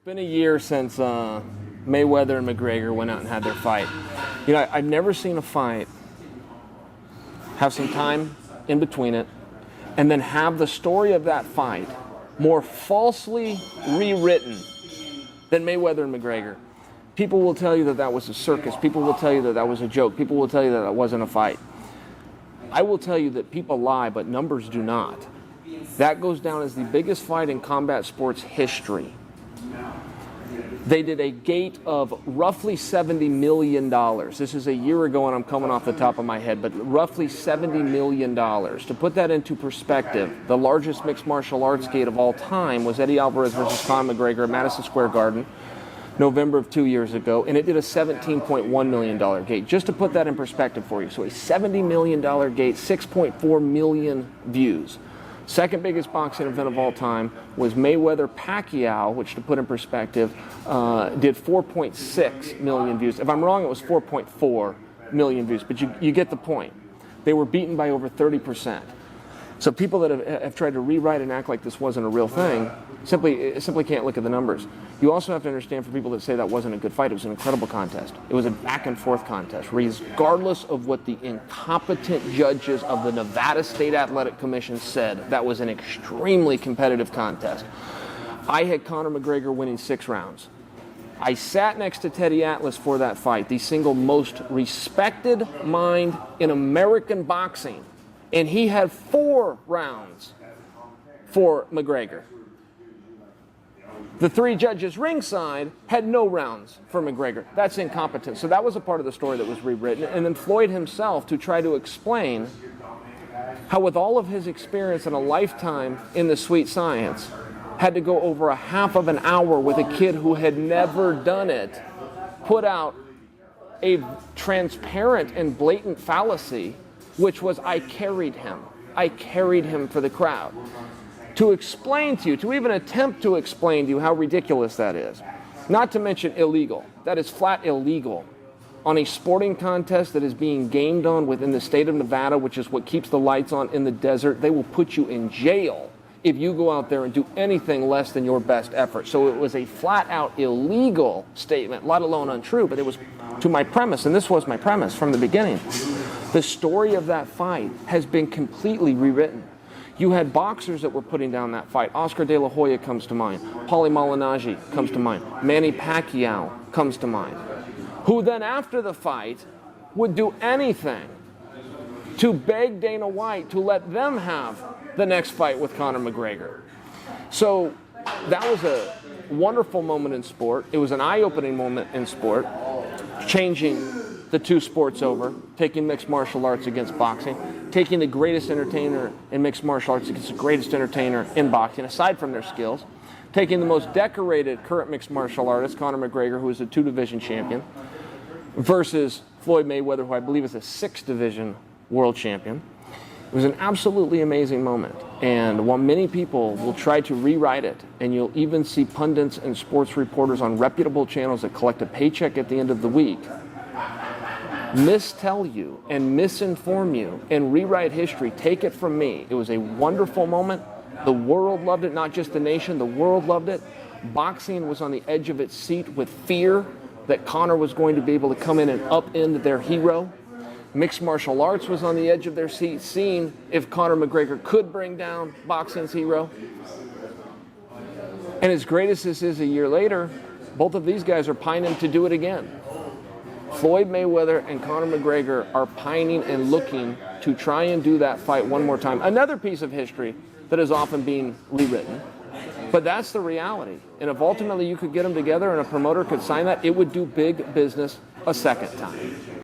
been a year since Mayweather and McGregor went out and had their fight. You know, I've never seen a fight have some time in between it and then have the story of that fight more falsely rewritten than Mayweather and McGregor. People will tell you that that was a circus. People will tell you that that was a joke. People will tell you that it wasn't a fight. I will tell you that people lie, but numbers do not. That goes down as the biggest fight in combat sports history. They did a gate of roughly $70 million. This is a year ago, and I'm coming off the top of my head, but roughly $70 million. To put that into perspective, the largest mixed martial arts gate of all time was Eddie Alvarez versus Conor McGregor at Madison Square Garden, November of 2 years ago, and it did a $17.1 million gate. Just to put that in perspective for you, so a $70 million gate, 6.4 million views. Second biggest boxing event of all time was Mayweather-Pacquiao, which, to put in perspective, did 4.6 million views. If I'm wrong, it was 4.4 million views, but you get the point. They were beaten by over 30%. So people that have tried to rewrite and act like this wasn't a real thing simply can't look at the numbers. You also have to understand, for people that say that wasn't a good fight, it was an incredible contest. It was a back-and-forth contest, regardless of what the incompetent judges of the Nevada State Athletic Commission said. That was an extremely competitive contest. I had Conor McGregor winning 6 rounds. I sat next to Teddy Atlas for that fight, the single most respected mind in American boxing, and he had 4 rounds for McGregor. The 3 judges ringside had no rounds for McGregor. That's incompetent. So that was a part of the story that was rewritten. And then Floyd himself, to try to explain how, with all of his experience and a lifetime in the sweet science, had to go over a half of an hour with a kid who had never done it, put out a transparent and blatant fallacy, which was, I carried him. I carried him for the crowd. To explain to you, to even attempt to explain to you how ridiculous that is. Not to mention illegal. That is flat illegal. On a sporting contest that is being gamed on within the state of Nevada, which is what keeps the lights on in the desert, they will put you in jail if you go out there and do anything less than your best effort. So it was a flat-out illegal statement, let alone untrue, but it was to my premise, and this was my premise from the beginning. The story of that fight has been completely rewritten. You had boxers that were putting down that fight. Oscar De La Hoya comes to mind. Paulie Malignaggi comes to mind. Manny Pacquiao comes to mind. Who then, after the fight, would do anything to beg Dana White to let them have the next fight with Conor McGregor. So that was a wonderful moment in sport. It was an eye-opening moment in sport, changing the 2 sports over, taking mixed martial arts against boxing, taking the greatest entertainer in mixed martial arts against the greatest entertainer in boxing, aside from their skills, taking the most decorated current mixed martial artist, Conor McGregor, who is a 2-division champion, versus Floyd Mayweather, who I believe is a 6-division world champion. It was an absolutely amazing moment. And while many people will try to rewrite it, and you'll even see pundits and sports reporters on reputable channels that collect a paycheck at the end of the week mistell you and misinform you and rewrite history, take it from me. It was a wonderful moment. The world loved it, not just the nation. The world loved it. Boxing was on the edge of its seat with fear that Conor was going to be able to come in and upend their hero. Mixed martial arts was on the edge of their seat, seeing if Conor McGregor could bring down boxing's hero. And as great as this is a year later, both of these guys are pining to do it again. Floyd Mayweather and Conor McGregor are pining and looking to try and do that fight one more time. Another piece of history that is often being rewritten. But that's the reality. And if ultimately you could get them together and a promoter could sign that, it would do big business a second time.